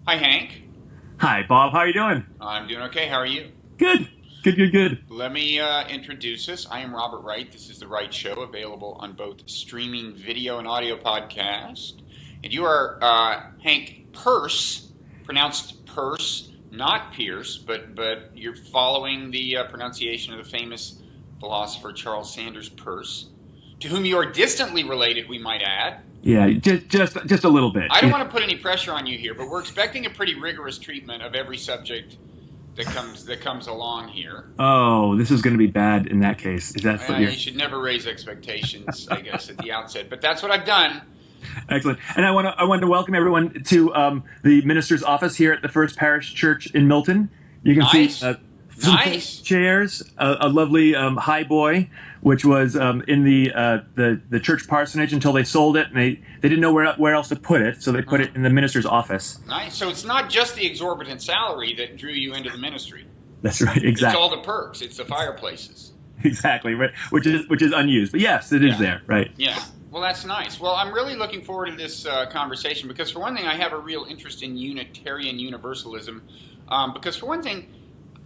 Hi, Hank. Hi, Bob. How are you doing? I'm doing okay. How are you? Good. Good, good, good. Let me introduce us. I am Robert Wright. This is the Wright Show, available on both streaming video and audio podcast. And you are Hank Peirce, pronounced Peirce, not Pierce, but you're following the pronunciation of the famous philosopher Charles Sanders Peirce, to whom you are distantly related, we might add. Yeah, just a little bit. I don't want to put any pressure on you here, but we're expecting a pretty rigorous treatment of every subject that comes along here. Oh, this is going to be bad in that case. Is that what you should never raise expectations, I guess, at the outset. But that's what I've done. Excellent. And I want to welcome everyone to the minister's office here at the First Parish Church in Milton. You can see some chairs, a lovely high boy, which was in the church parsonage until they sold it, and they didn't know where else to put it, so they put it in the minister's office. Nice. So it's not just the exorbitant salary that drew you into the ministry. That's right. Exactly. It's all the perks. It's the fireplaces. Exactly. Right. Which is unused, but yes, it is there. Right. Yeah. Well, that's nice. Well, I'm really looking forward to this conversation because, for one thing, I have a real interest in Unitarian Universalism. Because, for one thing,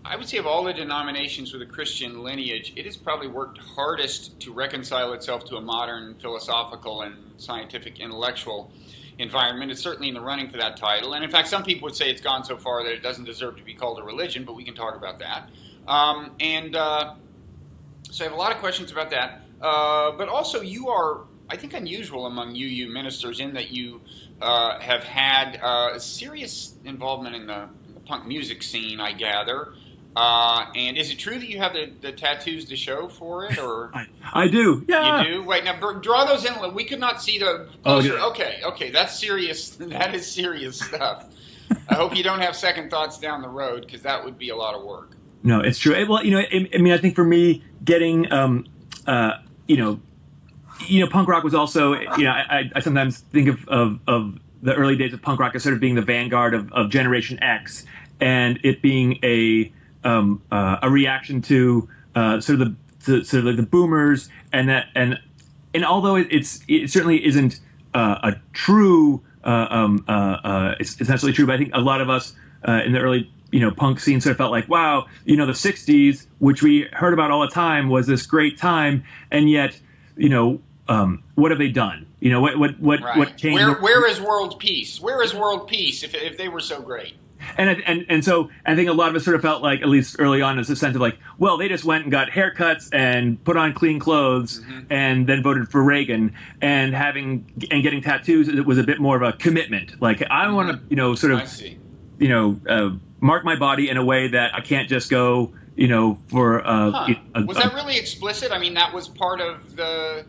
I would say of all the denominations with a Christian lineage, it has probably worked hardest to reconcile itself to a modern philosophical and scientific intellectual environment. It's certainly in the running for that title. And in fact, some people would say it's gone so far that it doesn't deserve to be called a religion, but we can talk about that. So I have a lot of questions about that. But also, you are, I think, unusual among UU ministers in that you have had a serious involvement in the punk music scene, I gather. And is it true that you have the tattoos to show for it, or I do? Yeah, you do. Wait, now draw those in. We could not see the closer. Okay, that's serious. That is serious stuff. I hope you don't have second thoughts down the road, because that would be a lot of work. No, it's true. Well, I think for me, getting punk rock was also, I sometimes think of the early days of punk rock as sort of being the vanguard of Generation X, and it being a reaction to sort of the boomers, and although it certainly isn't a true it's essentially true, but I think a lot of us in the early punk scene sort of felt like, wow, the 60s, which we heard about all the time, was this great time, and yet what have they done? What changed? Where is world peace? Where is world peace if they were so great? And so I think a lot of us sort of felt like, at least early on, is a sense of like, well, they just went and got haircuts and put on clean clothes, and then voted for Reagan, and getting tattoos. It was a bit more of a commitment. Like, I want to, mark my body in a way that I can't just go, for. Was that really explicit? I mean, that was part of the.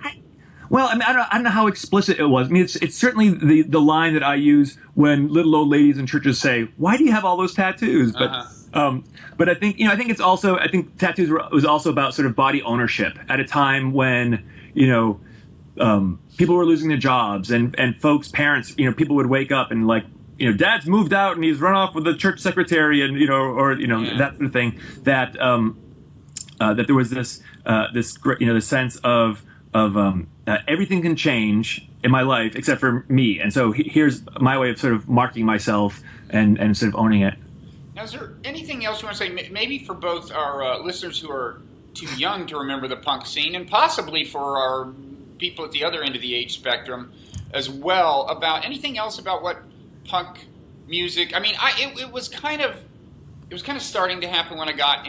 Well, I mean, I don't know how explicit it was. I mean, it's certainly the line that I use when little old ladies in churches say, "Why do you have all those tattoos?" But I think I think it's also, I think tattoos was also about sort of body ownership at a time when people were losing their jobs, and folks' parents, people would wake up and like, Dad's moved out and he's run off with the church secretary, and that sort of thing. That that there was this the sense of everything can change in my life except for me, and so here's my way of sort of marking myself and sort of owning it. Now, is there anything else you want to say, maybe for both our listeners who are too young to remember the punk scene, and possibly for our people at the other end of the age spectrum as well, about anything else about what punk music? I mean, it was kind of starting to happen when I got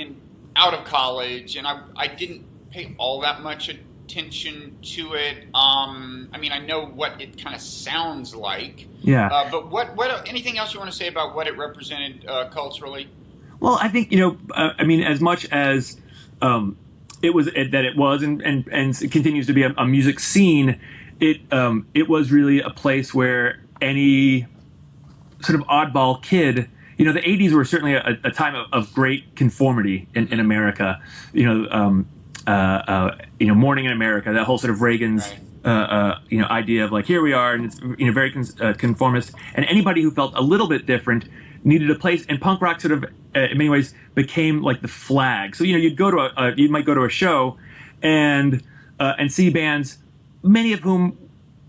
out of college, and I didn't pay all that much attention to it. I mean, I know what it kind of sounds like. Yeah. But what anything else you want to say about what it represented culturally? Well, I think I mean, as much as it was and it continues to be a music scene, it was really a place where any sort of oddball kid. The 80s were certainly a time of great conformity in America. Morning in America, that whole sort of Reagan's, idea of like, here we are, and it's, very conformist, and anybody who felt a little bit different needed a place, and punk rock sort of, in many ways, became like the flag. So, you might go to a show and see bands, many of whom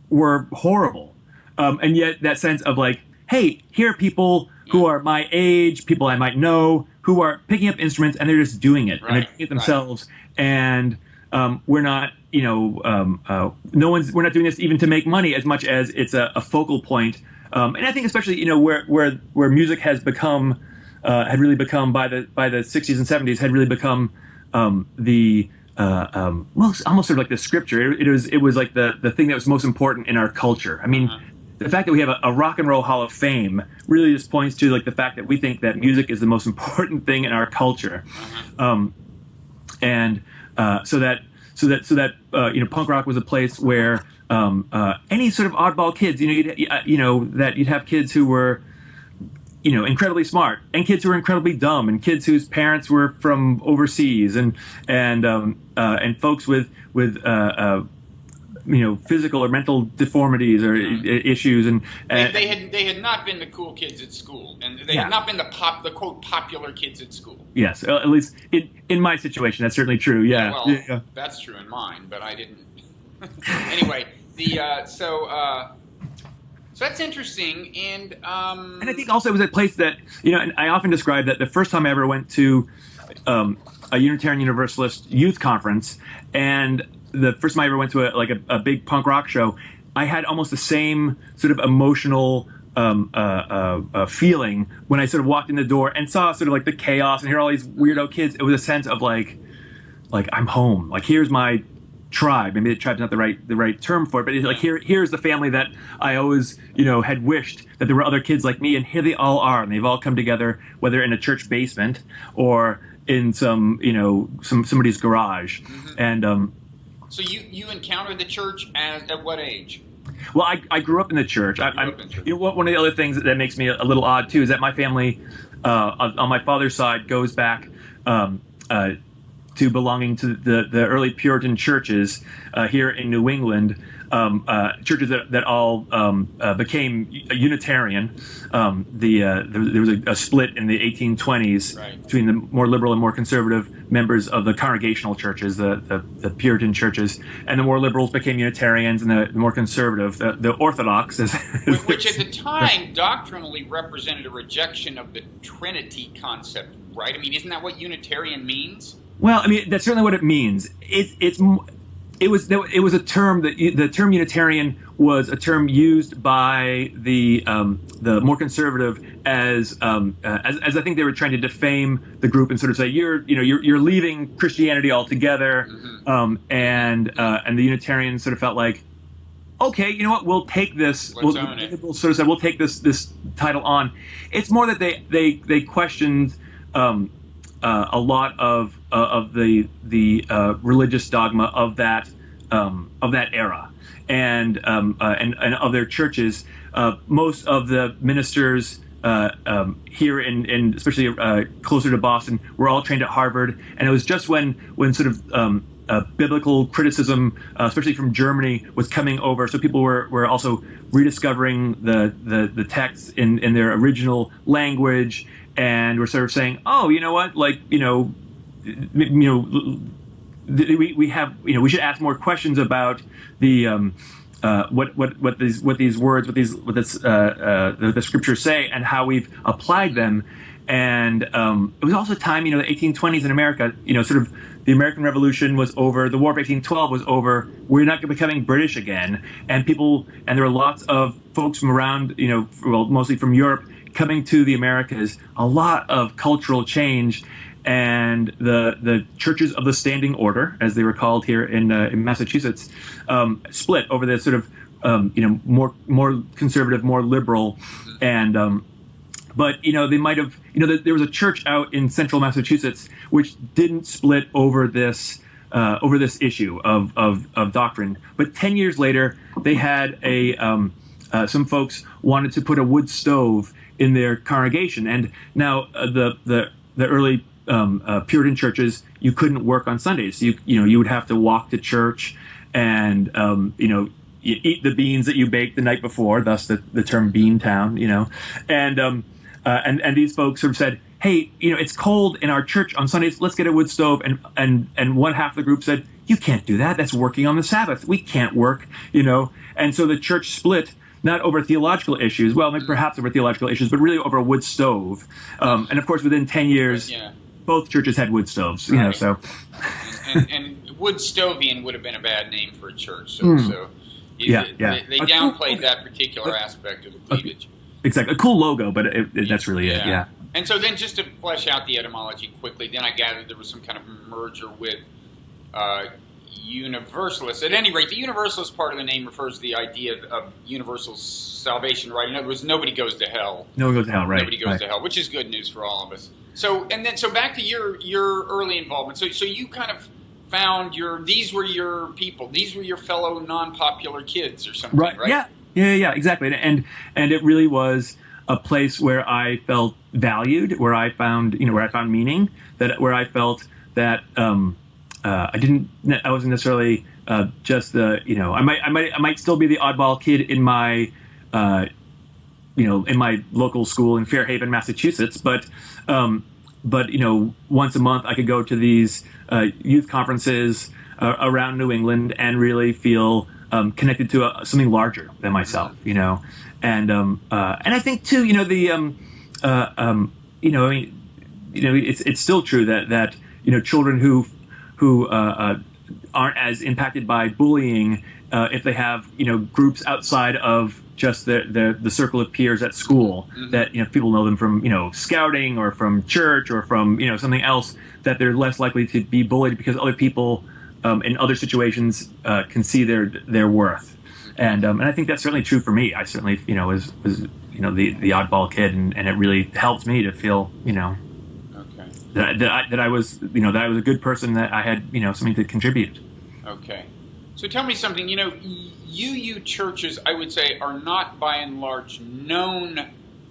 were horrible. And yet that sense of like, hey, here are people who are my age, people I might know, who are picking up instruments and they're just doing it, and they're doing it themselves. And we're not, we're not doing this even to make money as much as it's a focal point. And I think especially, where music has become, had really become by the 60s and 70s, had really become almost sort of like the scripture. It was like the thing that was most important in our culture. I mean, the fact that we have a rock and roll hall of fame really just points to like the fact that we think that music is the most important thing in our culture. So that punk rock was a place where any sort of oddball kids, you'd have kids who were, incredibly smart, and kids who were incredibly dumb, and kids whose parents were from overseas, and folks with physical or mental deformities or issues, and they had not been the cool kids at school, and they had not been the quote popular kids at school. Yes, at least in my situation, that's certainly true. Yeah, well, that's true in mine, but I didn't. Anyway, so that's interesting, and I think also it was a place that and I often describe that the first time I ever went to a Unitarian Universalist youth conference, and the first time I ever went to a big punk rock show, I had almost the same sort of emotional feeling when I sort of walked in the door and saw sort of like the chaos and hear all these weirdo kids. It was a sense of like I'm home. Like, here's my tribe. Maybe the tribe's not the right term for it, but it's like here's the family that I always had wished that there were other kids like me, and here they all are, and they've all come together, whether in a church basement or in somebody's garage. And so you encountered the church at what age? Well, I grew up in the church. One of the other things that makes me a little odd too is that my family on my father's side goes back to belonging to the early Puritan churches here in New England, churches that all became Unitarian. There was a split in the 1820s between the more liberal and more conservative members of the congregational churches, the Puritan churches, and the more liberals became Unitarians, and the more conservative, the Orthodox. Which at the time doctrinally represented a rejection of the Trinity concept, right? I mean, isn't that what Unitarian means? Well, I mean, that's certainly what it means. It was a term that the term Unitarian was a term used by the more conservative as I think they were trying to defame the group and sort of say you're leaving Christianity altogether, and the Unitarians sort of felt like, okay, you know what, we'll take this. We'll sort of said we'll take this title on. It's more that they questioned a lot of the religious dogma of that era, and of their churches. Most of the ministers here in especially closer to Boston were all trained at Harvard, and it was just when sort of biblical criticism, especially from Germany, was coming over. So people were also rediscovering the texts in their original language. And we're sort of saying, oh, you know what, we have, we should ask more questions about the what these words, the scriptures say, and how we've applied them. And it was also a time, the 1820s in America, sort of the American Revolution was over, the War of 1812 was over. We're not becoming British again, and there were lots of folks from around, mostly from Europe, coming to the Americas. A lot of cultural change, and the churches of the Standing Order, as they were called here in Massachusetts, split over this sort of more conservative, more liberal, and but they might have there was a church out in central Massachusetts which didn't split over this issue of doctrine. But 10 years later, they had some folks wanted to put a wood stove in their congregation, and now the early Puritan churches, you couldn't work on Sundays. You would have to walk to church, and you eat the beans that you baked the night before. Thus the term Bean Town. And these folks sort of said, hey, it's cold in our church on Sundays. Let's get a wood stove. And one half of the group said, you can't do that. That's working on the Sabbath. We can't work. And so the church split not over theological issues. Well, maybe perhaps over theological issues, but really over a wood stove. And of course, within 10 years, both churches had wood stoves. You know, so. And Woodstovian would have been a bad name for a church. So they downplayed that particular aspect of the cleavage. Exactly, a cool logo, but that's really it. Yeah. And so then, just to flesh out the etymology quickly, then I gathered there was some kind of merger with Universalists. At any rate, the Universalist part of the name refers to the idea of universal salvation, right? In other words, nobody goes to hell. No one goes to hell, right? Nobody goes to hell, which is good news for all of us. So back to your early involvement. So you kind of found these were your people. These were your fellow non-popular kids or something, right? Yeah, exactly. And it really was a place where I felt valued, where I found meaning, where I felt that I wasn't necessarily just I might still be the oddball kid in my in my local school in Fairhaven, Massachusetts, but once a month I could go to these youth conferences around New England and really feel connected to something larger than myself, and I think too, it's still true that children who aren't as impacted by bullying if they have groups outside of just the circle of peers at school, that people know them from scouting or from church or from something else, that they're less likely to be bullied because other people in other situations can see their worth, and I think that's certainly true for me. I certainly was the oddball kid, and it really helped me to feel that I was a good person, that I had something to contribute. Okay, so tell me something. UU churches, I would say, are not by and large known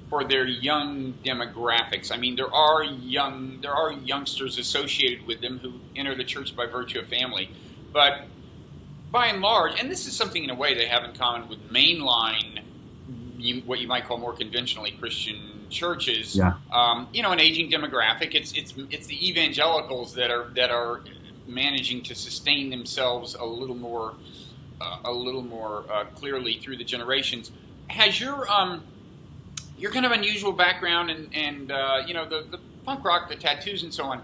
for their young demographics. I mean, there are youngsters associated with them who enter the church by virtue of family, but by and large, and this is something in a way they have in common with mainline, what you might call more conventionally Christian churches. An aging demographic. It's the evangelicals that are managing to sustain themselves a little more clearly through the generations. Has your kind of unusual background and the punk rock, the tattoos, and so on,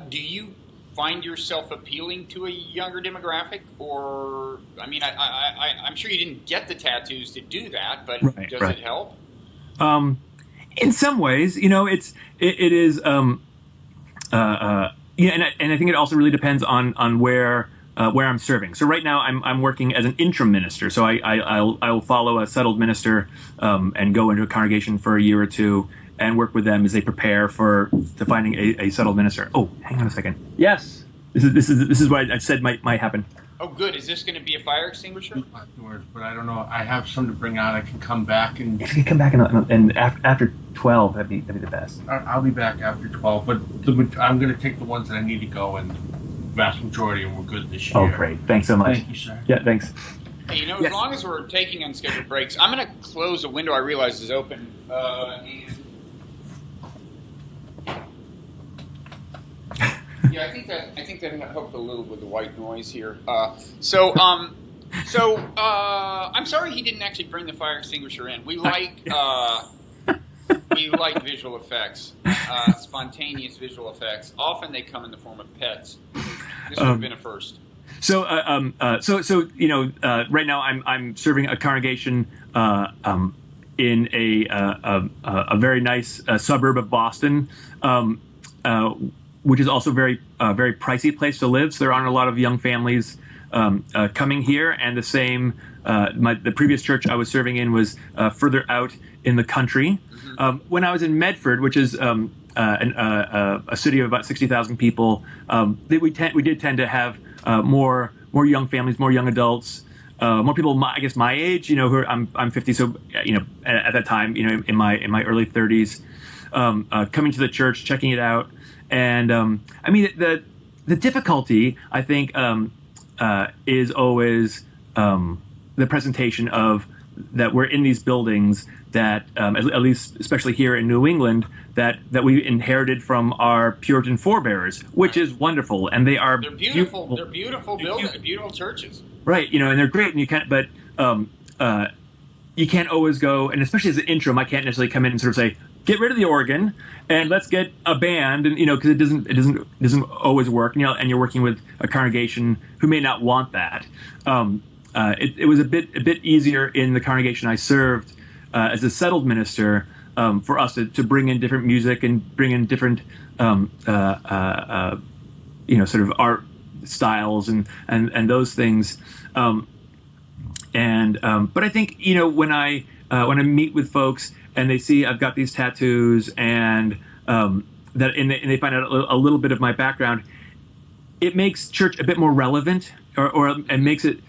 do you find yourself appealing to a younger demographic? Or, I mean, I'm sure you didn't get the tattoos to do that, but does it help? In some ways, it is, and I think it also really depends on where I'm serving. So right now I'm working as an interim minister. So I will follow a settled minister and go into a congregation for a year or two and work with them as they prepare to finding a settled minister. Oh, hang on a second. Yes, this is what I said might happen. Oh, good. Is this going to be a fire extinguisher? Afterwards, but I don't know. I have some to bring out. I can come back and. If you can come back and after 12, that'd be the best. I'll be back after 12, but I'm going to take the ones that I need to go, and vast majority of them were good this year. Oh, great. Thanks so much. Thank you, sir. Yeah, thanks. Hey, as long as we're taking unscheduled breaks, I'm going to close a window I realize is open. Yeah, I think that helped a little with the white noise here. I'm sorry he didn't actually bring the fire extinguisher in. We like visual effects, spontaneous visual effects. Often they come in the form of pets. This would have been a first. So right now I'm serving a congregation in a very nice suburb of Boston, which is also very pricey place to live. So there aren't a lot of young families coming here, and the same. The previous church I was serving in was further out in the country. When I was in Medford, which is a city of about 60,000 people, we did tend to have more young families, more young adults, more people, I guess my age. I'm 50, so at that time, in my early 30s, coming to the church, checking it out, and I mean the difficulty, I think, is always the presentation of that we're in these buildings that, at least, especially here in New England, that we inherited from our Puritan forebears, which is wonderful, and they're beautiful. They're beautiful buildings, beautiful churches. Right, and they're great, and you can't. But you can't always go, and especially as an interim, I can't necessarily come in and sort of say, get rid of the organ and let's get a band, and because it doesn't always work, and you're working with a congregation who may not want that. It was a bit easier in the congregation I served as a settled minister for us to bring in different music and bring in different sort of art styles and those things. But I think when I meet with folks and they see I've got these tattoos and they find out a little bit of my background, it makes church a bit more relevant, or it makes it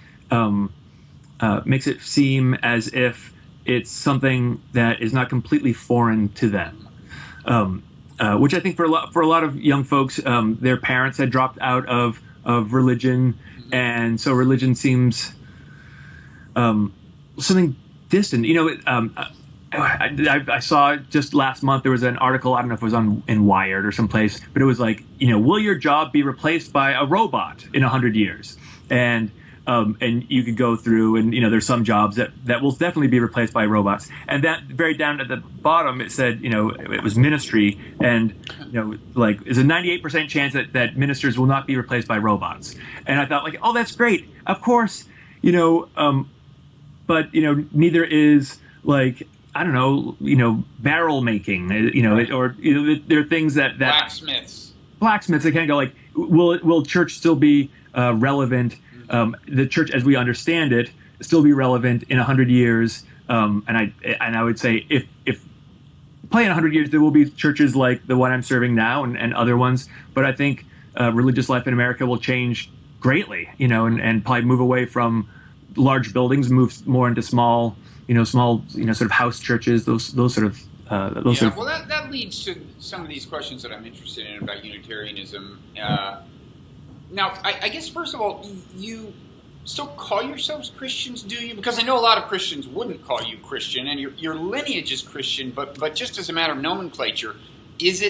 seem as if it's something that is not completely foreign to them. Which I think for a lot of young folks, their parents had dropped out of religion, and so religion seems something distant. I saw just last month there was an article, I don't know if it was in Wired or someplace, but it was like, will your job be replaced by a robot in 100 years? And you could go through and, there's some jobs that will definitely be replaced by robots. And that very down at the bottom, it said, it was ministry. And, there's a 98% chance that ministers will not be replaced by robots. And I thought oh, that's great. Of course, but, neither is I don't know, barrel making, or, there are things that blacksmiths, they can't go will church still be relevant? The church, as we understand it, still be relevant in 100 years. And I would say if probably in 100 years there will be churches like the one I'm serving now and other ones. But I think religious life in America will change greatly, and probably move away from large buildings, move more into small sort of house churches. Those sort of Well, that leads to some of these questions that I'm interested in about Unitarianism. Now, I guess, first of all, you still call yourselves Christians, do you? Because I know a lot of Christians wouldn't call you Christian, and your lineage is Christian, but just as a matter of nomenclature, does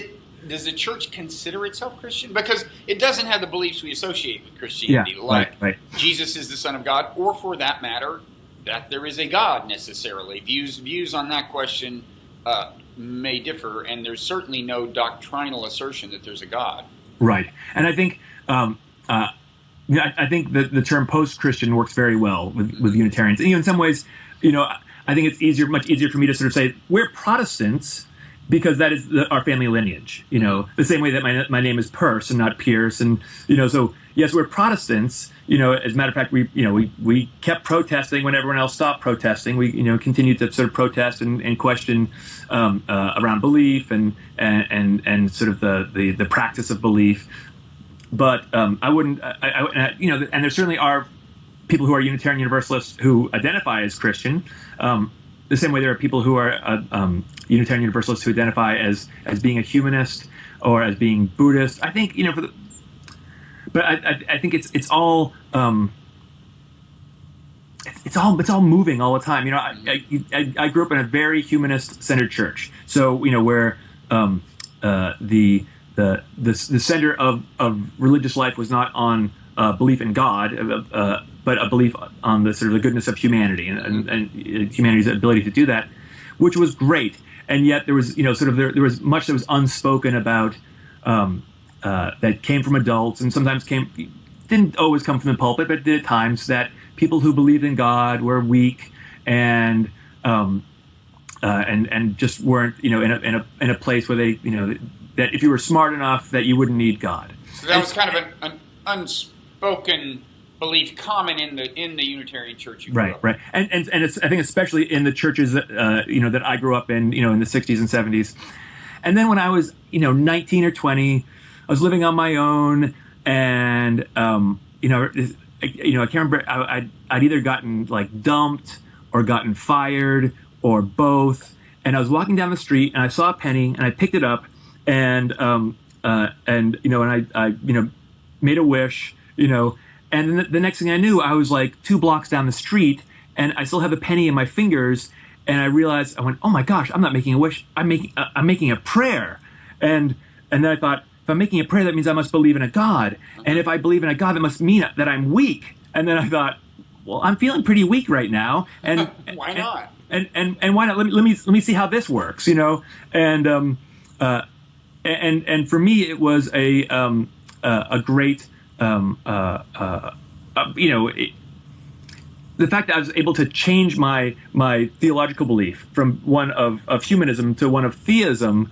the church consider itself Christian? Because it doesn't have the beliefs we associate with Christianity, right. Jesus is the Son of God, or for that matter, that there is a God necessarily. Views on that question may differ, and there's certainly no doctrinal assertion that there's a God. Right, and I think I think the term post-Christian works very well with Unitarians. And, in some ways, I think it's much easier for me to sort of say we're Protestants because that is our family lineage. The same way that my name is Peirce and not Peirce, and so yes, we're Protestants. As a matter of fact, we kept protesting when everyone else stopped protesting. We continued to sort of protest and question around belief and sort of the practice of belief. But I wouldn't, and there certainly are people who are Unitarian Universalists who identify as Christian. The same way there are people who are Unitarian Universalists who identify as being a humanist or as being Buddhist. I think but I think it's all it's all moving all the time. I grew up in a very humanist-centered church, so where the center of religious life was not on belief in God, but a belief on the sort of the goodness of humanity and humanity's ability to do that, which was great. And yet there was there was much that was unspoken about that came from adults, and sometimes didn't always come from the pulpit, but did at times, that people who believed in God were weak and just weren't in a place where they that if you were smart enough that you wouldn't need God. So that was kind of an unspoken belief common in the Unitarian Church you grew up. Right. And it's, I think especially in the churches that that I grew up in, in the 60s and 70s. And then when I was 19 or 20, I was living on my own, and I can't remember. I'd either gotten dumped or gotten fired or both. And I was walking down the street and I saw a penny and I picked it up. And I made a wish, and then the next thing I knew, I was 2 blocks down the street, and I still have the penny in my fingers, and I realized, I went, oh my gosh, I'm not making a wish, I'm making a prayer, and then I thought, if I'm making a prayer, that means I must believe in a God, and if I believe in a God, that must mean that I'm weak, and then I thought, well, I'm feeling pretty weak right now, and why not? and why not? Let me see how this works, you know. And for me, it was a great, the fact that I was able to change my theological belief from one of humanism to one of theism,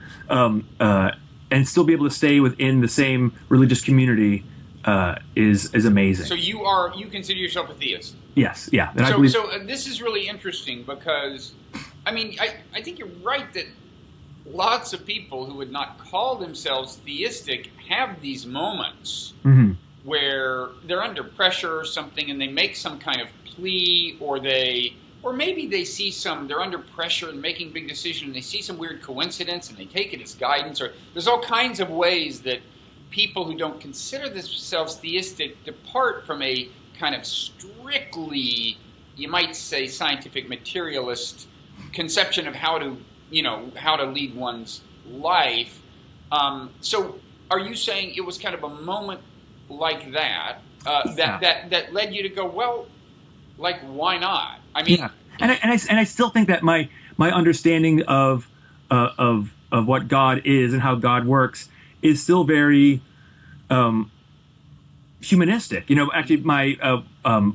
and still be able to stay within the same religious community is amazing. So you consider yourself a theist? Yes, yeah. And so this is really interesting because, I mean, I think you're right that lots of people who would not call themselves theistic have these moments where they're under pressure or something and they make some kind of plea, or maybe they're under pressure and making a big decision and they see some weird coincidence and they take it as guidance, or there's all kinds of ways that people who don't consider themselves theistic depart from a kind of strictly, you might say, scientific materialist conception of how to lead one's life. So are you saying it was kind of a moment like that that led you to go, well, like, why not? I mean, yeah. And I still think that my understanding of what God is and how God works is still very humanistic. You know, actually, my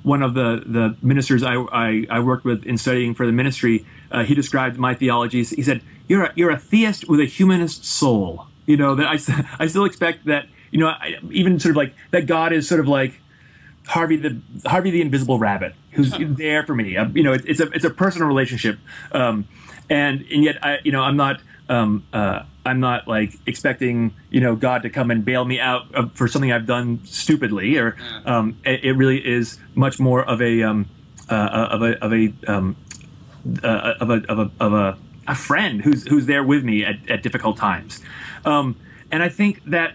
one of the ministers I worked with in studying for the ministry, he described my theologies. He said, "You're a theist with a humanist soul." You know, that I still expect that. You know, even sort of like that God is sort of like Harvey the Invisible Rabbit, who's there for me. You know, it's a personal relationship, and yet I'm not like expecting God to come and bail me out for something I've done stupidly, or it really is much more of a friend who's there with me at difficult times, and I think that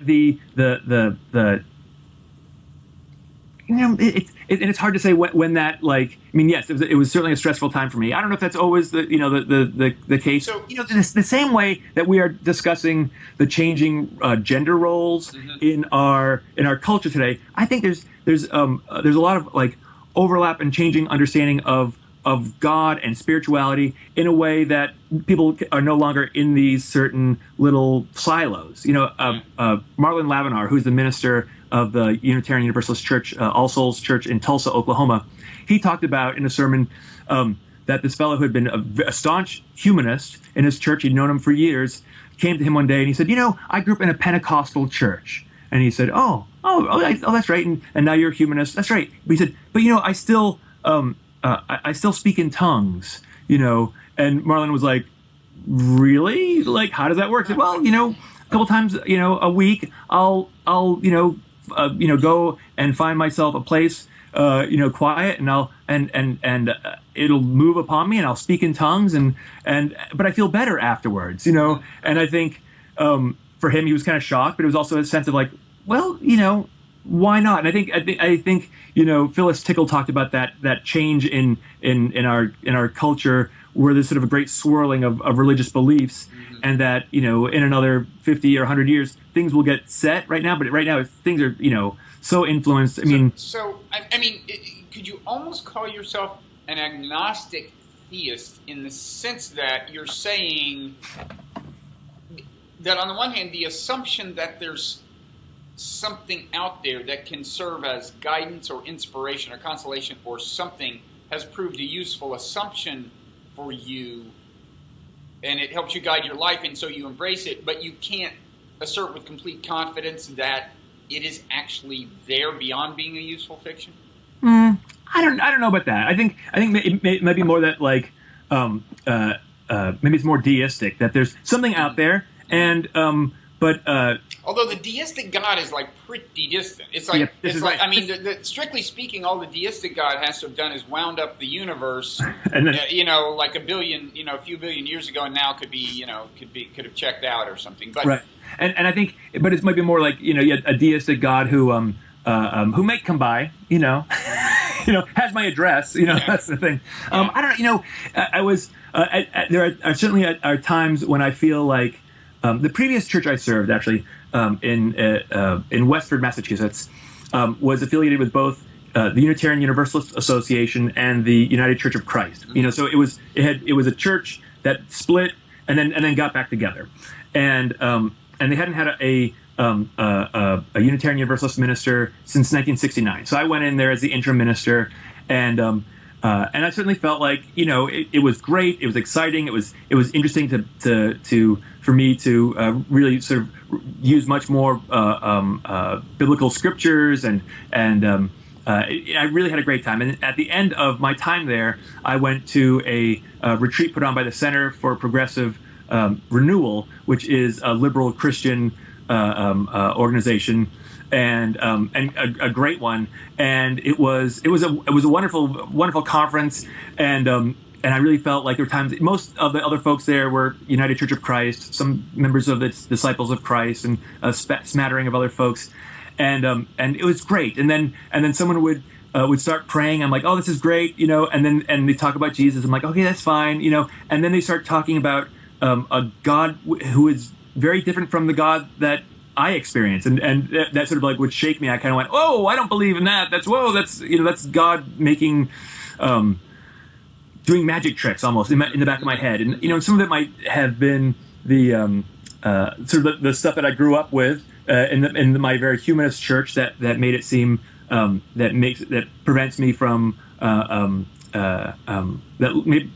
it's hard to say when that, like, I mean, yes, it was certainly a stressful time for me. I don't know if that's always the case. So, the same way that we are discussing the changing gender roles in our culture today, I think there's a lot of like overlap and changing understanding of God and spirituality in a way that people are no longer in these certain little silos. Marlon Lavinar, who's the minister of the Unitarian Universalist Church, All Souls Church in Tulsa, Oklahoma, he talked about in a sermon that this fellow who had been a staunch humanist in his church, he'd known him for years, came to him one day and he said, I grew up in a Pentecostal church. And he said, oh, that's right. And now you're a humanist. That's right. But he said, but I still speak in tongues, and Marlon was like, really? Like, how does that work? I said, well, a couple times, a week, I'll go and find myself a place, quiet, and it'll move upon me and I'll speak in tongues but I feel better afterwards, and I think, for him, he was kind of shocked, but it was also a sense of like, well, why not? And I think Phyllis Tickle talked about that change in our culture, where there's sort of a great swirling of religious beliefs, and that in another 50 or 100 years things will get set right now. But right now things are so influenced. I mean, could you almost call yourself an agnostic theist in the sense that you're saying that on the one hand, the assumption that there's something out there that can serve as guidance or inspiration or consolation or something has proved a useful assumption for you, and it helps you guide your life, and so you embrace it, but you can't assert with complete confidence that it is actually there beyond being a useful fiction? I don't know about that. I think it might be more that like maybe it's more deistic, that there's something out there, and but although the deistic God is like pretty distant, it's like strictly speaking, all the deistic God has to have done is wound up the universe, and then, like a few billion years ago, and now could have checked out or something. But right, and I think, but it might be more like a deistic God who may come by, has my address, that's the thing. I don't know, I was there are certainly are times when I feel like. The previous church I served, actually, in Westford, Massachusetts, was affiliated with both the Unitarian Universalist Association and the United Church of Christ. So it was a church that split and then got back together, and they hadn't had a Unitarian Universalist minister since 1969. So I went in there as the interim minister, and I certainly felt like it was great. It was exciting. It was interesting for me to really sort of use much more biblical scriptures, and I really had a great time. And at the end of my time there, I went to a retreat put on by the Center for Progressive Renewal, which is a liberal Christian organization, and a great one. And it was a wonderful conference, and I really felt like there were times. Most of the other folks there were United Church of Christ, some members of the Disciples of Christ, and a smattering of other folks, and it was great. And then someone would start praying. I'm like, oh, this is great, and they talk about Jesus. I'm like, okay, that's fine, and then they start talking about a God who is very different from the God that I experienced, and that sort of like would shake me. I kind of went, oh, I don't believe in that. That's God making, doing magic tricks almost in the back of my head. And some of it might have been the sort of the stuff that I grew up with in my very humanist church that made it seem that prevents me from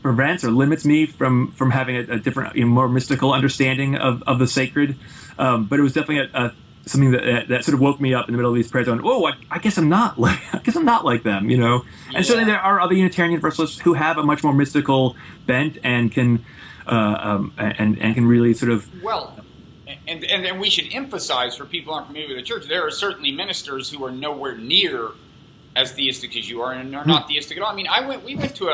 prevents or limits me from having a different, more mystical understanding of the sacred. But it was definitely something that sort of woke me up in the middle of these prayers. Going, oh, I guess I'm not like them, And certainly there are other Unitarian Universalists who have a much more mystical bent and can really sort of And we should emphasize, for people who aren't familiar with the church, there are certainly ministers who are nowhere near as theistic as you are, and are not theistic at all. I mean, we went to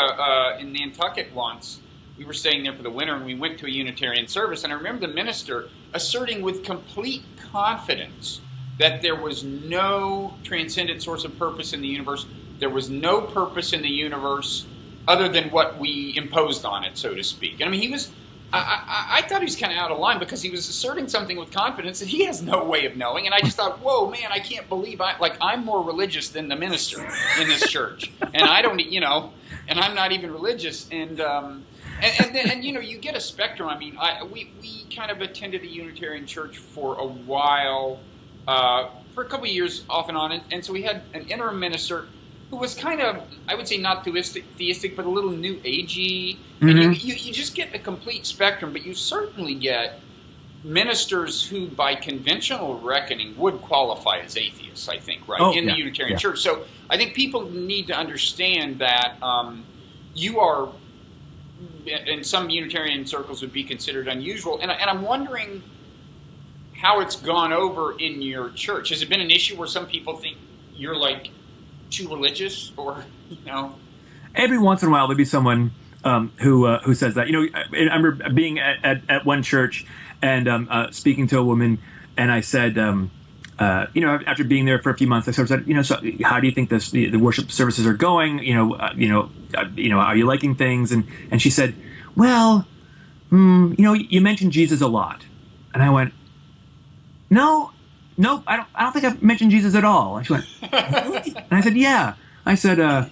in Nantucket once. We were staying there for the winter, and we went to a Unitarian service, and I remember the minister asserting with complete confidence that there was no transcendent source of purpose in the universe. There was no purpose in the universe other than what we imposed on it, so to speak. And I mean, I thought he was kind of out of line, because he was asserting something with confidence that he has no way of knowing. And I just thought, whoa, man, I can't believe I'm more religious than the minister in this church. And I don't, and I'm not even religious. And you get a spectrum. I mean, we kind of attended a Unitarian church for a while, for a couple of years off and on. And so we had an interim minister who was kind of, I would say, not theistic, but a little new agey. Mm-hmm. And you just get a complete spectrum, but you certainly get ministers who, by conventional reckoning, would qualify as atheists, I think, right, the Unitarian Church. So I think people need to understand that you are, in some Unitarian circles, would be considered unusual. And I'm wondering how it's gone over in your church. Has it been an issue where some people think you're like too religious, or Every once in a while there'll be someone who says that. I remember being at one church and speaking to a woman, and I said, after being there for a few months, I sort of said, so how do you think the worship services are going? Are you liking things? And she said, well, you mentioned Jesus a lot, and I went, Nope, I don't think I've mentioned Jesus at all. And she went, really? And I said, yeah. I said, no,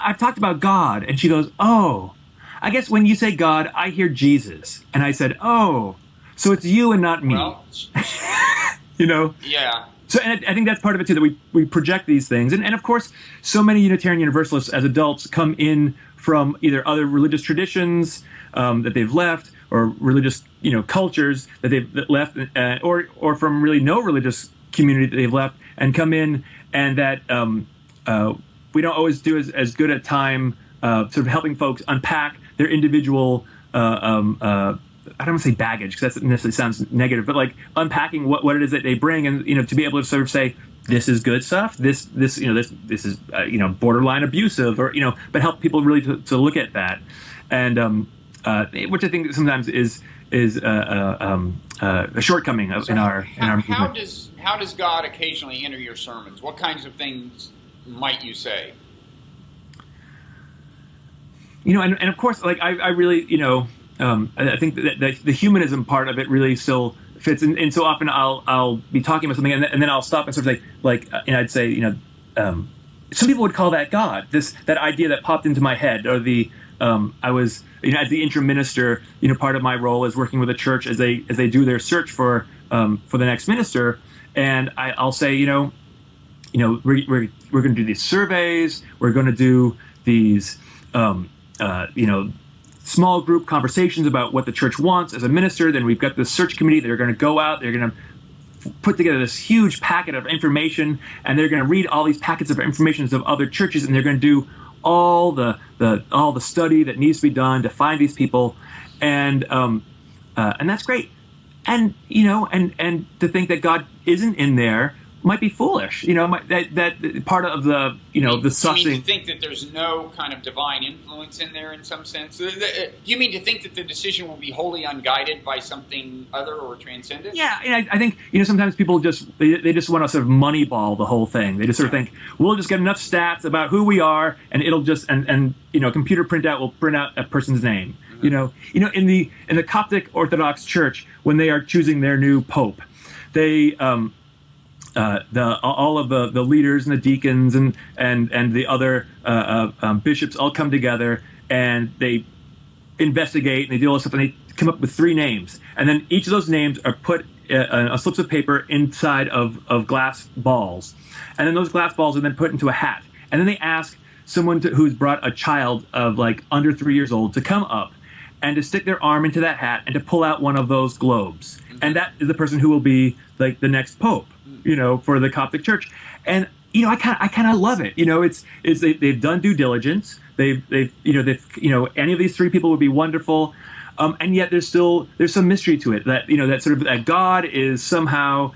I've talked about God. And she goes, oh, I guess when you say God, I hear Jesus. And I said, oh, so it's you and not me. Well, Yeah. So, and I think that's part of it too, that we project these things. And of course, so many Unitarian Universalists as adults come in from either other religious traditions that they've left, or religious, cultures that they've left, or from really no religious community that they've left, and come in, and that we don't always do as good a time sort of helping folks unpack their individual, I don't want to say baggage, because that necessarily sounds negative, but like unpacking what it is that they bring, and to be able to sort of say, this is good stuff, this is borderline abusive, or but help people really to look at that, and which I think sometimes is a shortcoming in our movement. How does God occasionally enter your sermons? What kinds of things might you say? And of course, like I really, I think that the humanism part of it really still fits. And so often I'll be talking about something, and then I'll stop and sort of say, and I'd say, some people would call that God. That idea that popped into my head, or I was, as the interim minister, part of my role is working with a church as they do their search for the next minister, and I'll say, we're going to do these surveys, we're going to do these, small group conversations about what the church wants as a minister. Then we've got this search committee that are going to go out, they're going to put together this huge packet of information, and they're going to read all these packets of information of other churches, and they're going to do all the study that needs to be done to find these people, and that's great. And and to think that God isn't in there might be foolish. That part of the the sussing. You mean to think that there's no kind of divine influence in there in some sense? You mean to think that the decision will be wholly unguided by something other or transcendent? Yeah, and I think sometimes people just want to sort of moneyball the whole thing. They just sort of think we'll just get enough stats about who we are, and it'll just and computer printout will print out a person's name. Mm-hmm. In the Coptic Orthodox Church, when they are choosing their new pope, they all of the leaders and the deacons and the other bishops all come together, and they investigate and they do all this stuff, and they come up with 3 names, and then each of those names are put slips of paper inside of glass balls, and then those glass balls are then put into a hat, and then they ask someone who's brought a child of like under 3 years old to come up and to stick their arm into that hat and to pull out one of those globes, and that is the person who will be like the next pope, for the Coptic Church. And I kind of love it. They've done due diligence. They've any of these 3 people would be wonderful, and yet there's some mystery to it, that that sort of that God is somehow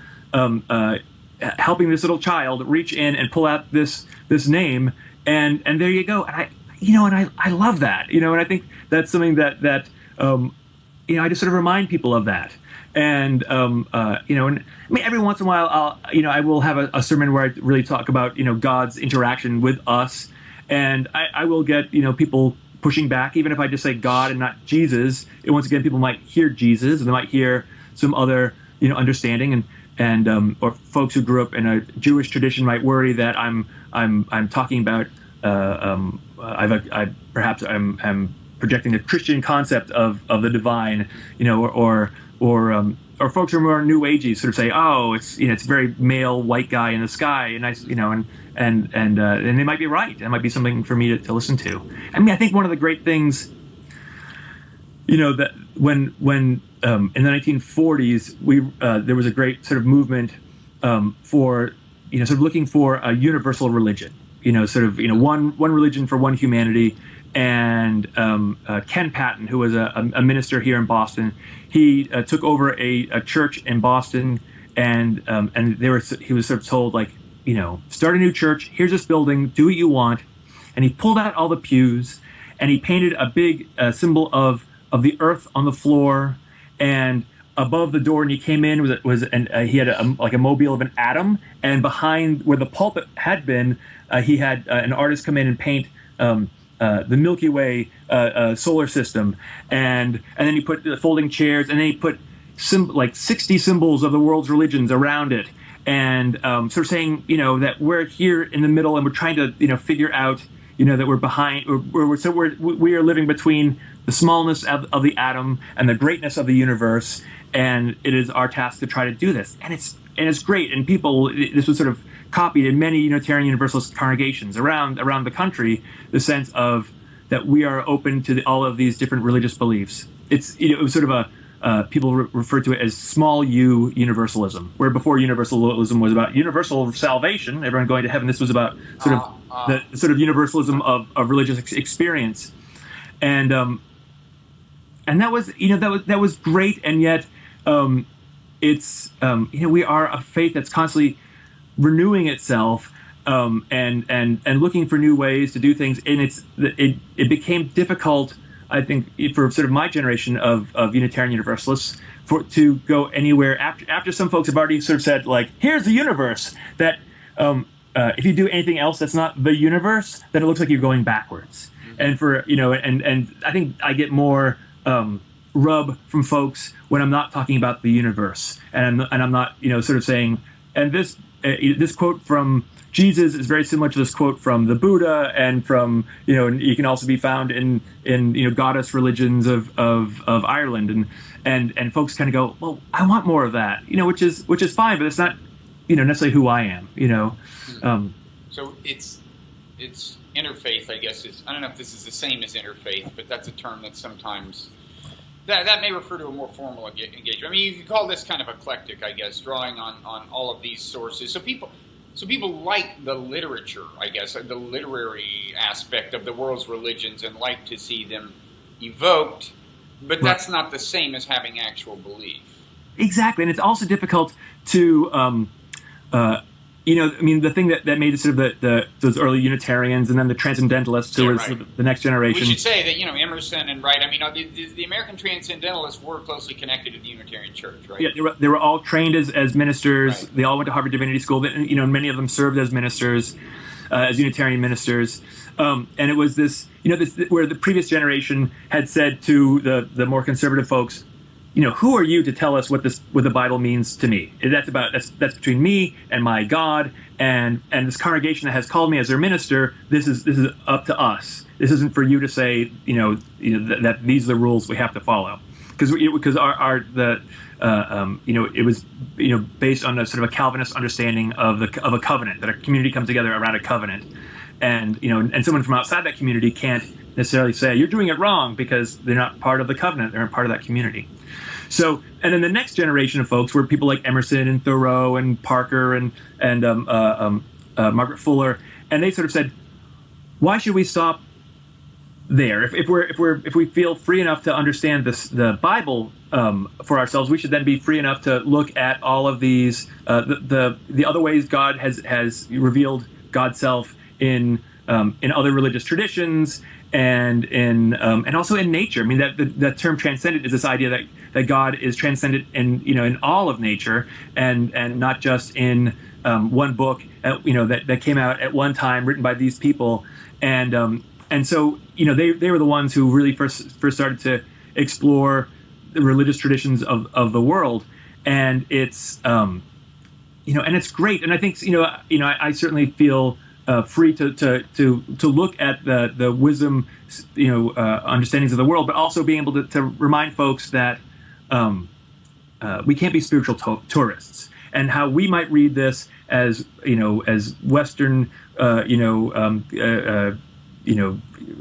helping this little child reach in and pull out this name, and there you go. And I love that. And I think that's something that I just sort of remind people of that. And and I mean, every once in a while, I will have a sermon where I really talk about God's interaction with us, and I will get people pushing back, even if I just say God and not Jesus. And once again, people might hear Jesus, and they might hear some other understanding, and or folks who grew up in a Jewish tradition might worry that I'm talking about I'm projecting the Christian concept of the divine, or folks who are more New Agey sort of say, oh, it's it's a very male white guy in the sky, and and they might be right. That might be something for me to listen to. I mean, I think one of the great things, that when in the 1940s there was a great sort of movement for sort of looking for a universal religion, one religion for one humanity. And Ken Patton, who was a minister here in Boston, he took over a church in Boston, and he was sort of told, like, start a new church. Here's this building. Do what you want. And he pulled out all the pews, and he painted a big symbol of the earth on the floor, and above the door. And he came in he had a mobile of an atom, and behind where the pulpit had been, he had an artist come in and paint the Milky Way solar system, and then he put the folding chairs, and then he put 60 symbols of the world's religions around it, and sort of saying that we're here in the middle, and we're trying to figure out that we're behind, we are living between the smallness of the atom and the greatness of the universe, and it is our task to try to do this, and it's great, and this was sort of copied in many Unitarian Universalist congregations around the country, the sense of that we are open to all of these different religious beliefs. It was sort of people refer to it as small U universalism, where before universalism was about universal salvation, everyone going to heaven. This was about sort of the sort of universalism of religious experience, and that was great, and yet it's we are a faith that's constantly renewing itself, and looking for new ways to do things, and it became difficult, I think, for sort of my generation of Unitarian Universalists to go anywhere after some folks have already sort of said, like, here's the universe, that if you do anything else that's not the universe, then it looks like you're going backwards. And for and I think I get more rub from folks when I'm not talking about the universe, and I'm not sort of saying, and this this quote from Jesus is very similar to this quote from the Buddha, and from and you can also be found in goddess religions of Ireland, and folks kind of go, well, I want more of that, which is fine, but it's not necessarily who I am, So it's interfaith, I guess. I don't know if this is the same as interfaith, but that's a term that sometimes that may refer to a more formal engagement. I mean, you could call this kind of eclectic, I guess, drawing on all of these sources. So people like the literature, I guess, the literary aspect of the world's religions, and like to see them evoked, but that's not the same as having actual belief. Exactly, and it's also difficult to the thing that made sort of those early Unitarians and then the Transcendentalists, who was the next generation. We should say that, Emerson and Wright, I mean, the American Transcendentalists were closely connected to the Unitarian Church, right? Yeah, they were all trained as ministers. Right. They all went to Harvard Divinity School. Many of them served as ministers, as Unitarian ministers. And it was this where the previous generation had said to the more conservative folks, who are you to tell us what the Bible means to me? That's between me and my God, and this congregation that has called me as their minister. This is up to us. This isn't for you to say, that these are the rules we have to follow, because it was based on a sort of a Calvinist understanding of a covenant, that a community comes together around a covenant, and someone from outside that community can't necessarily say you're doing it wrong because they're not part of the covenant, they're not part of that community. So, and then the next generation of folks were people like Emerson and Thoreau and Parker and Margaret Fuller, and they sort of said, why should we stop there? If we feel free enough to understand the Bible for ourselves, we should then be free enough to look at all of these the other ways God has revealed God's self in other religious traditions, and also in nature. I mean, that term transcendent is this idea that God is transcendent in all of nature, and not just in one book that came out at one time, written by these people, and so they were the ones who really first started to explore the religious traditions of the world, and it's and it's great, and I think I certainly feel free to look at the wisdom, understandings of the world, but also being able to remind folks that we can't be spiritual tourists, and how we might read this as Western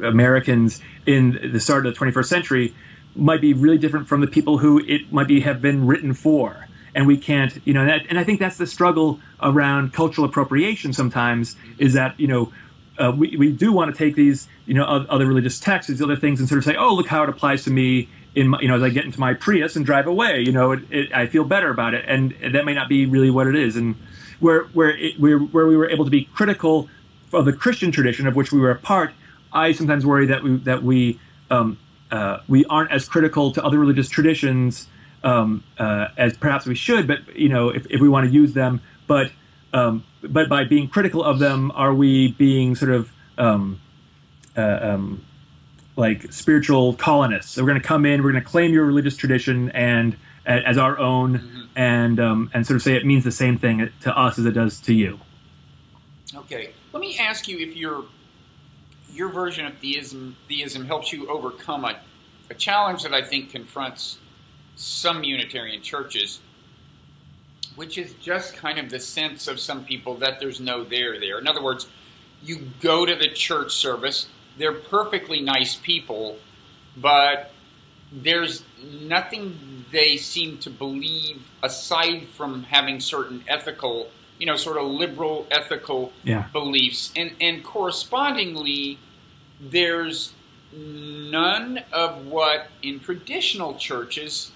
Americans in the start of the 21st century might be really different from the people who it might have been written for. And we can't, and I think that's the struggle around cultural appropriation sometimes, is that, we do want to take these, other religious texts, these other things, and sort of say, oh, look how it applies to me in my, as I get into my Prius and drive away, I feel better about it. And that may not be really what it is. And where we were able to be critical of the Christian tradition of which we were a part, I sometimes worry that we aren't as critical to other religious traditions as perhaps we should, but if we want to use them, but by being critical of them, are we being sort of like spiritual colonists? So we're going to come in, we're going to claim your religious tradition and as our own, mm-hmm. and sort of say it means the same thing to us as it does to you. Okay, let me ask you if your version of theism helps you overcome a challenge that I think confronts some Unitarian churches, which is just kind of the sense of some people that there's no there. In other words, you go to the church service, they're perfectly nice people, but there's nothing they seem to believe aside from having certain ethical, sort of liberal ethical beliefs. And correspondingly, there's none of what in traditional churches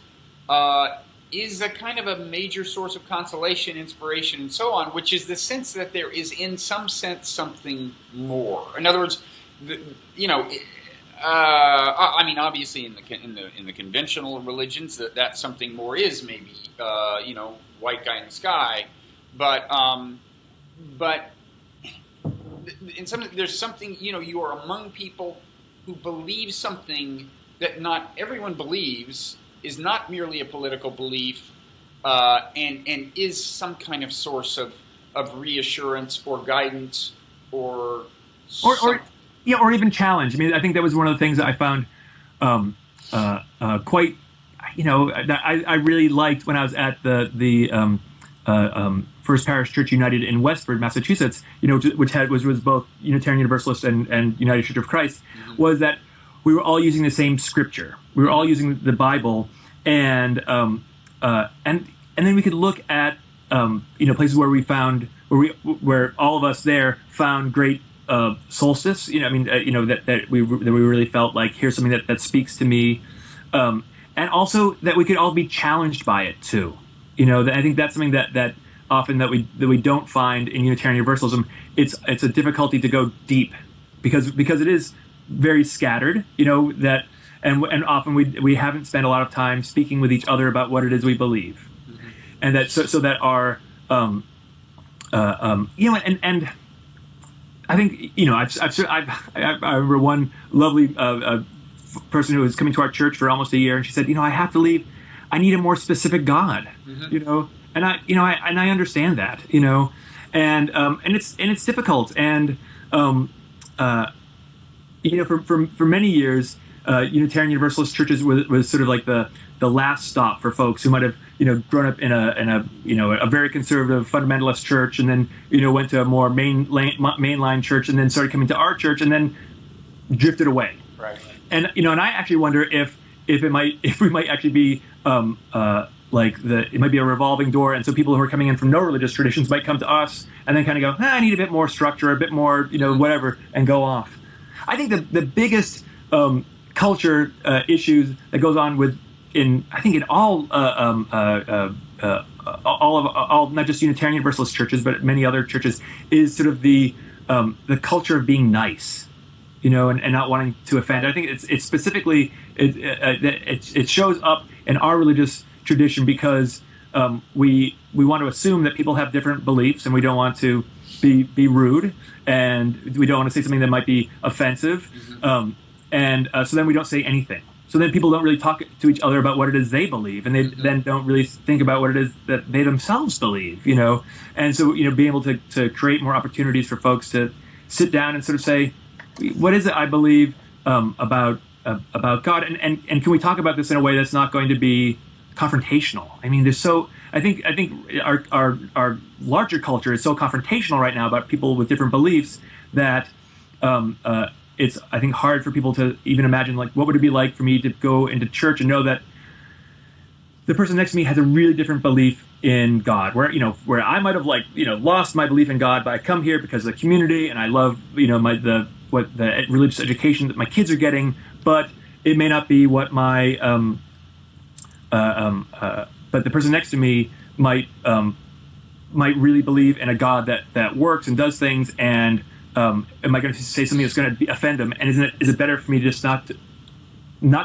is a kind of a major source of consolation, inspiration, and so on, which is the sense that there is, in some sense, something more. In other words, I mean, obviously, in the conventional religions, that something more is maybe, white guy in the sky, but in some, there's something, you are among people who believe something that not everyone believes, is not merely a political belief, and is some kind of source of of reassurance or guidance or or even challenge. I mean, I think that was one of the things that I found quite, that I really liked when I was at the First Parish Church United in Westford, Massachusetts. Which was both Unitarian Universalist and United Church of Christ, was that we were all using the same scripture. We were all using the Bible, and then we could look at places where we found where all of us there found great solstice. That we really felt like, here's something that speaks to me, and also that we could all be challenged by it too. I think that's something that often that we don't find in Unitarian Universalism. It's a difficulty to go deep because it is very scattered. And often we haven't spent a lot of time speaking with each other about what it is we believe, and that so that our and I think I remember one lovely person who was coming to our church for almost a year, and she said, I have to leave. I need a more specific God, and I understand that, and it's difficult, and for many years, Unitarian Universalist churches was sort of like the last stop for folks who might have grown up in a very conservative fundamentalist church, and then went to a more mainline church, and then started coming to our church, and then drifted away. Right. And and I actually wonder if we might actually be it might be a revolving door, and so people who are coming in from no religious traditions might come to us and then kind of go, I need a bit more structure, a bit more whatever, and go off. I think the biggest culture issues that goes on in all not just Unitarian Universalist churches, but many other churches, is sort of the culture of being nice, and not wanting to offend. I think it's specifically it shows up in our religious tradition because we want to assume that people have different beliefs, and we don't want to be rude, and we don't want to say something that might be offensive, so then we don't say anything. So then people don't really talk to each other about what it is they believe, and they then don't really think about what it is that they themselves believe, And so, being able to create more opportunities for folks to sit down and sort of say, what is it I believe about God, and can we talk about this in a way that's not going to be confrontational? I mean, I think our larger culture is so confrontational right now about people with different beliefs that it's, I think, hard for people to even imagine, like, what would it be like for me to go into church and know that the person next to me has a really different belief in God, where I might have lost my belief in God, but I come here because of the community and I love the religious education that my kids are getting, but it may not be what my but the person next to me might really believe in a God that works and does things, and am I going to say something that's going to offend them? And is it better for me just not to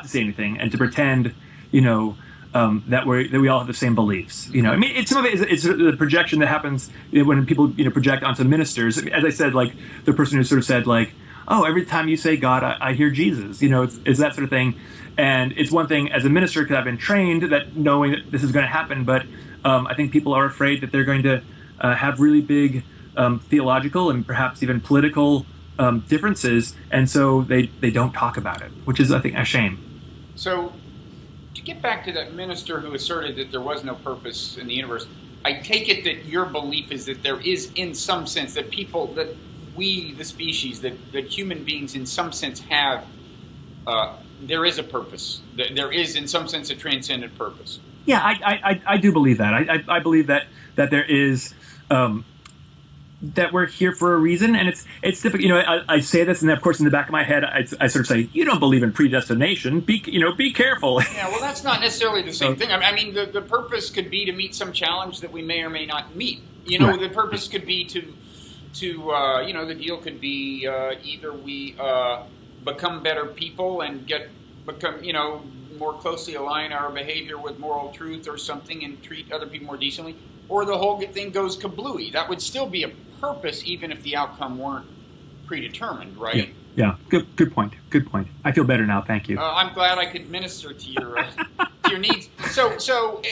say anything and to pretend, that we all have the same beliefs? I mean, some of it is the projection that happens when people project onto ministers. As I said, like the person who sort of said, like, oh, every time you say God, I hear Jesus. It's that sort of thing. And it's one thing as a minister, because I've been trained that knowing that this is going to happen, but I think people are afraid that they're going to have really big theological and perhaps even political differences, and so they don't talk about it, which is, I think, a shame. So, to get back to that minister who asserted that there was no purpose in the universe, I take it that your belief is that there is, in some sense, that we, the species, that human beings, in some sense, have. There is a purpose. There is, in some sense, a transcendent purpose. Yeah, I do believe that. I believe that there is that we're here for a reason, and it's difficult. I say this, and of course, in the back of my head, I sort of say, "You don't believe in predestination. Be careful." Yeah, well, that's not necessarily the same thing. I mean, the purpose could be to meet some challenge that we may or may not meet. Right. The purpose could be to the deal could be either we become better people and become more closely align our behavior with moral truth or something and treat other people more decently, or the whole thing goes kablooey. That would still be a purpose even if the outcome weren't predetermined, right? Yeah. Good point. I feel better now. Thank you. I'm glad I could minister to your to your needs. So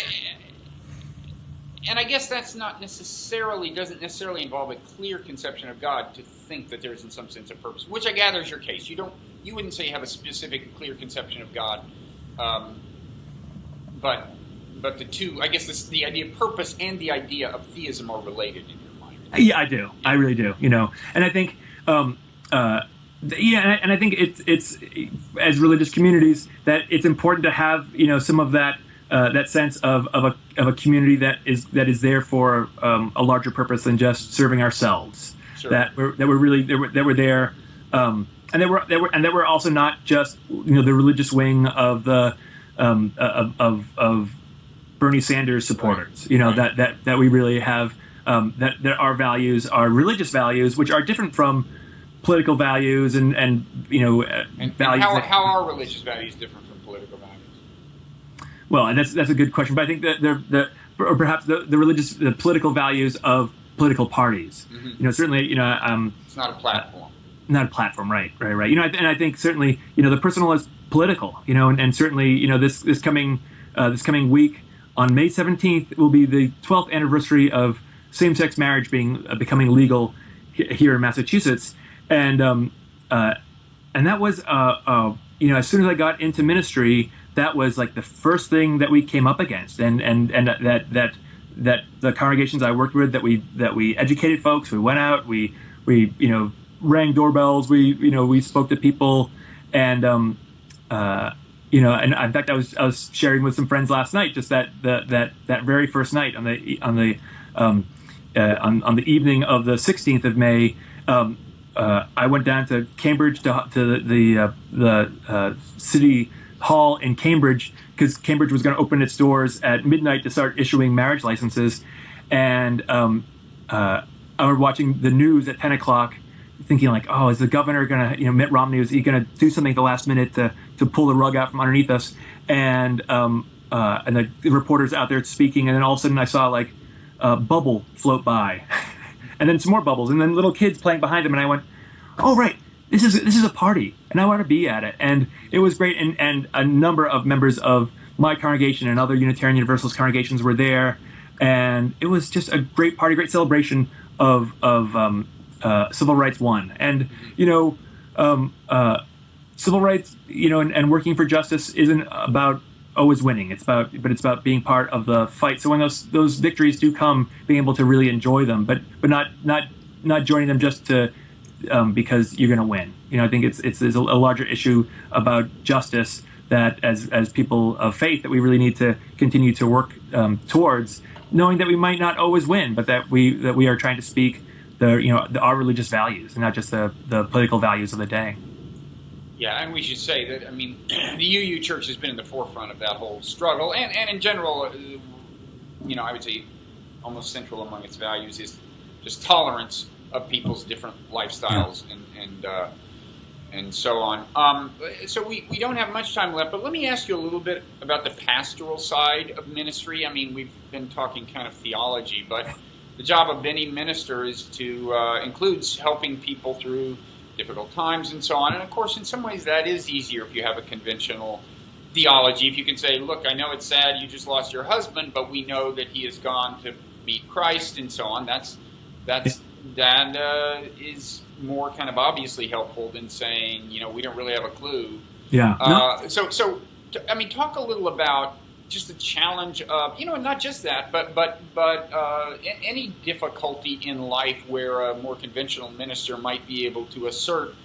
And I guess that's doesn't necessarily involve a clear conception of God to think that there's in some sense a purpose, which I gather is your case. You wouldn't say you have a specific clear conception of God, but the two, I guess the idea of purpose and the idea of theism are related in your mind. Yeah, I do. I really do. And I think, and I think it's as religious communities that it's important to have some of that sense of a community that is there for a larger purpose than just serving ourselves. Sure. That we're there, and that we're also not just the religious wing of the of Bernie Sanders supporters. Right. That we really have that our values are religious values, which are different from political values and values. How are religious values different from political values? Well, and that's a good question, but I think that or perhaps the political values of political parties. Mm-hmm. Certainly, it's not a platform. Not a platform, right. And I think certainly, the personal is political. And certainly, this coming week on May 17th will be the 12th anniversary of same-sex marriage becoming legal here in Massachusetts, and that was as soon as I got into ministry, that was like the first thing that we came up against, and that the congregations I worked with, that we educated folks, we went out, we rang doorbells, we spoke to people, and and in fact I was sharing with some friends last night just that very first night on the evening of the 16th of May. I went down to Cambridge to the city hall in Cambridge, because Cambridge was going to open its doors at midnight to start issuing marriage licenses, and I was watching the news at 10 o'clock, thinking like, oh, is the governor going to, Mitt Romney, is he going to do something at the last minute to pull the rug out from underneath us? And the reporters out there speaking, and then all of a sudden I saw like a bubble float by, and then some more bubbles, and then little kids playing behind them, and I went, oh right, this is a party, and I want to be at it. And it was great, and a number of members of my congregation and other Unitarian Universalist congregations were there, and it was just a great party, great celebration of civil rights won. And civil rights, and working for justice isn't about always winning. It's about being part of the fight. So when those victories do come, being able to really enjoy them, but not joining them just to because you're going to win. I think it's a larger issue about justice that as people of faith that we really need to continue to work towards, knowing that we might not always win, but that we are trying to speak our religious values and not just the political values of the day. Yeah, and we should say that, the UU Church has been in the forefront of that whole struggle, and in general, I would say almost central among its values is just tolerance of people's different lifestyles and so on. So we don't have much time left, but let me ask you a little bit about the pastoral side of ministry. We've been talking kind of theology, but the job of any minister is to includes helping people through difficult times and so on. And of course, in some ways, that is easier if you have a conventional theology. If you can say, look, I know it's sad you just lost your husband, but we know that he has gone to meet Christ and so on. That is more kind of obviously helpful than saying, we don't really have a clue. Yeah. So talk a little about just the challenge of, and not just that, but any difficulty in life where a more conventional minister might be able to assert,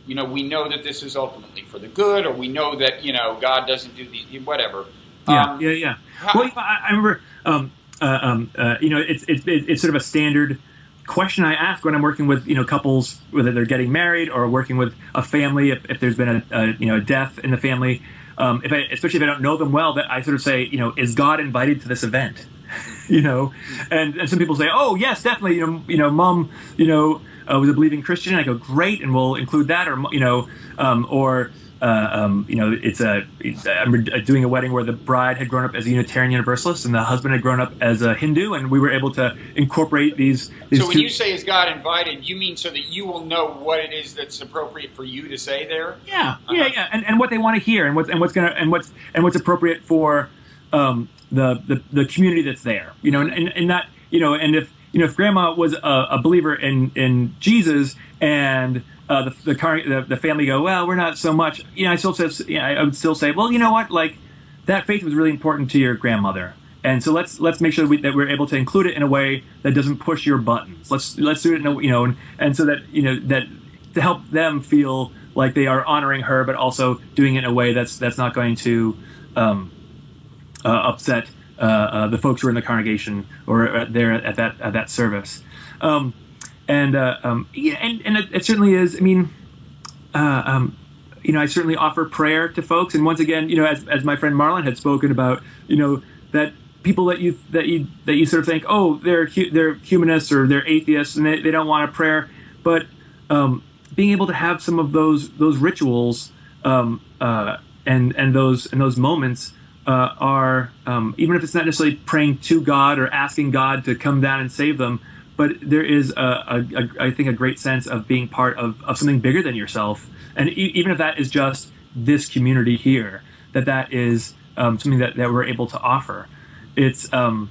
we know that this is ultimately for the good, or we know that, God doesn't do whatever. Yeah. Well, I remember, it's sort of a standard question I ask when I'm working with couples, whether they're getting married or working with a family, if there's been a death in the family, especially if I don't know them well, that I sort of say, is God invited to this event? And some people say, oh yes, definitely, mom was a believing Christian, and I go, great, and we'll include that, or I'm doing a wedding where the bride had grown up as a Unitarian Universalist and the husband had grown up as a Hindu, and we were able to incorporate these. So when you say "is God invited," you mean so that you will know what it is that's appropriate for you to say there? Yeah, and what they want to hear, and what's appropriate for the community that's there, and not, and if grandma was a believer in Jesus, and the family go, well, we're not so much, I would still say, well, you know what, like, that faith was really important to your grandmother, and so let's make sure that we're able to include it in a way that doesn't push your buttons. Let's do it in a, and so that that to help them feel like they are honoring her, but also doing it in a way that's not going to upset the folks who are in the congregation or there at that service. And it certainly is. I mean, I certainly offer prayer to folks, and once again, as my friend Marlon had spoken about, that people that you sort of think, oh, they're humanists or they're atheists and they don't want a prayer, but being able to have some of those rituals and those moments are, even if it's not necessarily praying to God or asking God to come down and save them, but there is I think a great sense of being part of something bigger than yourself, and even if that is just this community here, that is something that we're able to offer. It's and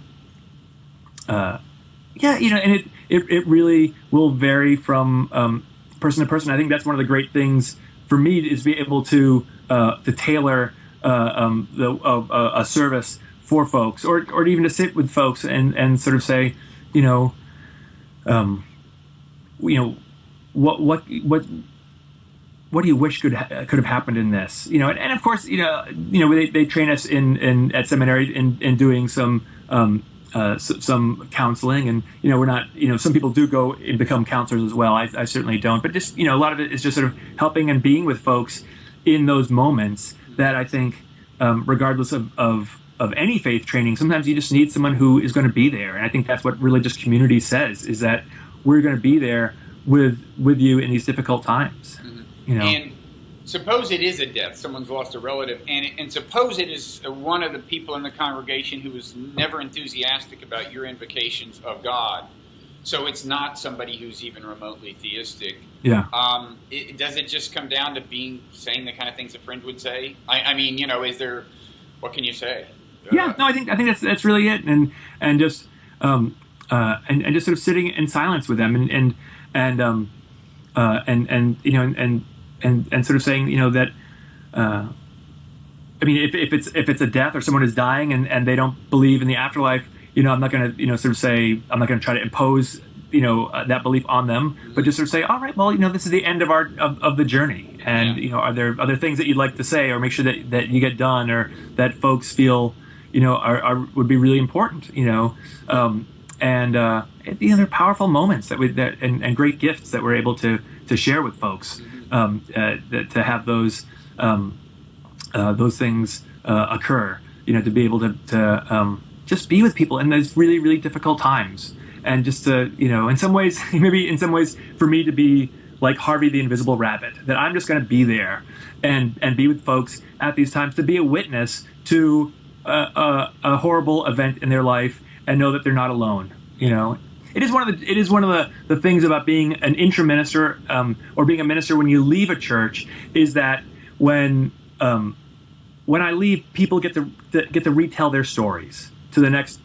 it really will vary from person to person. I think that's one of the great things for me, is be able to tailor a service for folks, or even to sit with folks and sort of say, what do you wish could have happened in this? And of course, they train us at seminary in doing some counseling, and we're not, some people do go and become counselors as well. I certainly don't, but just a lot of it is just sort of helping and being with folks in those moments that I think, regardless of any faith training, sometimes you just need someone who is going to be there, and I think that's what religious community says, is that we're going to be there with you in these difficult times. And suppose it is a death, someone's lost a relative, and suppose it is one of the people in the congregation who is never enthusiastic about your invocations of God. So it's not somebody who's even remotely theistic. Yeah. Does it just come down to saying the kind of things a friend would say? I mean, is there? What can you say? Yeah. No, I think that's really it, and just just sort of sitting in silence with them, and sort of saying, that, I mean, if it's a death or someone is dying and they don't believe in the afterlife, I'm not going to, sort of say, I'm not going to try to impose, that belief on them, but just sort of say, all right, well, this is the end of of the journey, and are there other things that you'd like to say, or make sure that you get done, or that folks feel, would be really important, and they're powerful moments and great gifts that we're able to share with folks. To have those things occur, to be able to just be with people in those really, really difficult times, and just to, in some ways for me to be like Harvey the Invisible Rabbit, that I'm just going to be there and be with folks at these times, to be a witness to a horrible event in their life, and know that they're not alone. It is one of the things about being an intra-minister, or being a minister when you leave a church, is that when I leave, people get to retell their stories to the next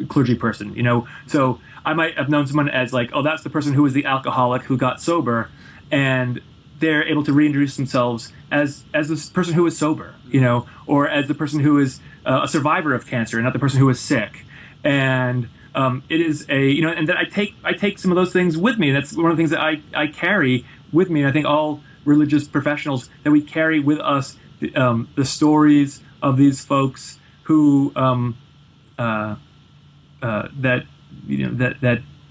clergy person. So I might have known someone as like, oh, that's the person who was the alcoholic who got sober, and they're able to reintroduce themselves as this person who was sober, or as the person who is a survivor of cancer, not the person who was sick, and it is and that I take some of those things with me. That's one of the things that I carry with me. And I think all religious professionals, that we carry with us the stories of these folks who that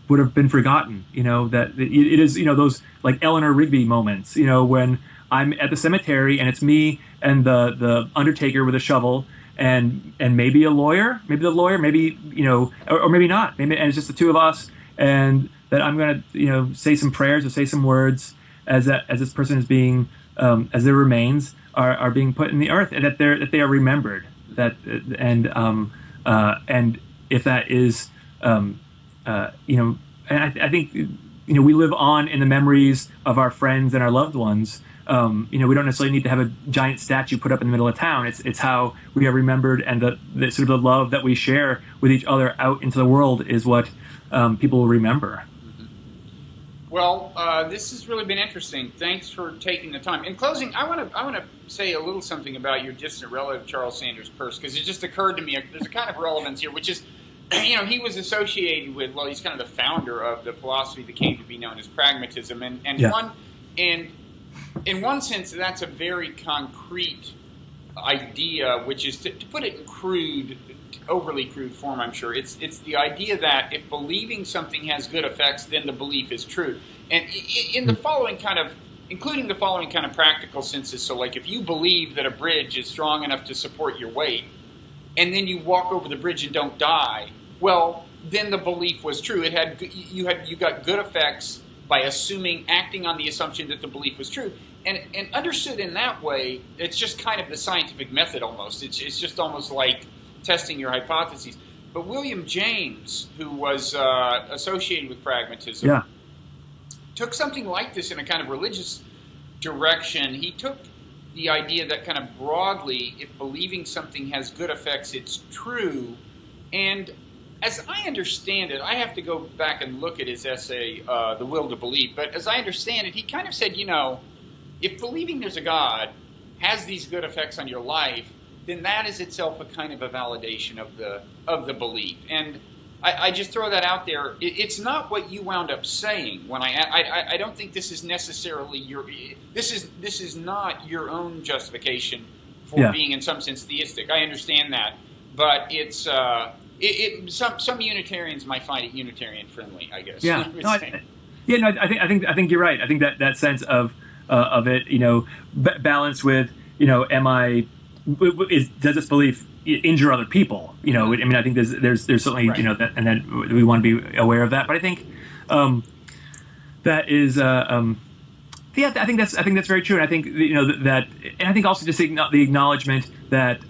would have been forgotten. That it is those like Eleanor Rigby moments. When I'm at the cemetery and it's me and the undertaker with a shovel. And maybe a lawyer, maybe or maybe not. Maybe, and it's just the two of us, and that I'm going to, say some prayers or say some words as this person is being, as their remains are being put in the earth, and that they are remembered. And if that is, and I think we live on in the memories of our friends and our loved ones, we don't necessarily need to have a giant statue put up in the middle of town. It's how we are remembered, and the sort of the love that we share with each other out into the world is what people will remember. Well, this has really been interesting. Thanks for taking the time. In closing, I want to say a little something about your distant relative, Charles Sanders Peirce, because it just occurred to me there's a kind of relevance here, which is, he was associated with, well, he's kind of the founder of the philosophy that came to be known as pragmatism, and in one sense, that's a very concrete idea, which is, to put it in overly crude form, I'm sure, it's the idea that if believing something has good effects, then the belief is true. And in the following kind of, including the following kind of practical senses, so like if you believe that a bridge is strong enough to support your weight, and then you walk over the bridge and don't die, well, then the belief was true. You got good effects by acting on the assumption that the belief was true. And understood in that way, it's just kind of the scientific method almost. It's just almost like testing your hypotheses. But William James, who was associated with pragmatism, took something like this in a kind of religious direction. He took the idea that kind of broadly, if believing something has good effects, it's true. And as I understand it, I have to go back and look at his essay, The Will to Believe, but as I understand it, he kind of said, if believing there's a God has these good effects on your life, then that is itself a kind of a validation of the belief. And I just throw that out there. It's not what you wound up saying when I don't think this is necessarily this is not your own justification for being in some sense theistic. I understand that, but it's some Unitarians might find it Unitarian friendly, I guess. I think you're right. I think that sense of it, balanced with, does this belief injure other people? I think there's certainly, that, and then we want to be aware of that. But I think that is, I think that's very true. And I think, and I think also just the acknowledgement that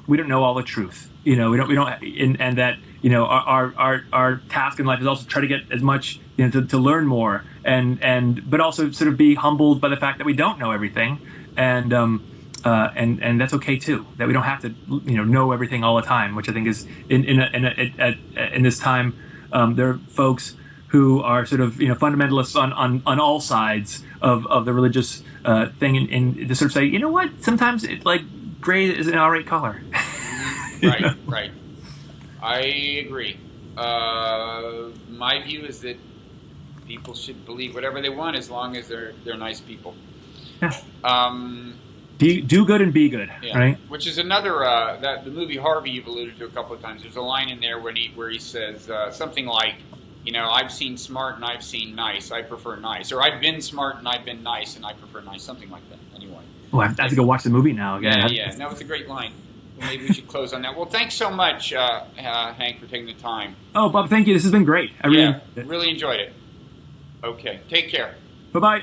we don't know all the truth. We don't, and that, our task in life is also try to get as much, to learn more, but also sort of be humbled by the fact that we don't know everything, and that's okay too. That we don't have to, know everything all the time. Which I think is in this time, there are folks who are sort of fundamentalists on all sides of the religious thing, and to sort of say, what, sometimes it's like gray is an alright color. Right. I agree. My view is that people should believe whatever they want as long as they're nice people. Yeah. Do good and be good, right? Which is another the movie Harvey you've alluded to a couple of times. There's a line in there where he says something like, I've seen smart and I've seen nice. I prefer nice, or I've been smart and I've been nice and I prefer nice. Something like that. Anyway. Oh, I have to go watch the movie now again. Yeah. No, it's a great line. Well, maybe we should close on that. Well, thanks so much, Hank, for taking the time. Oh, Bob, thank you. This has been great. I really enjoyed it. Okay, take care. Bye-bye.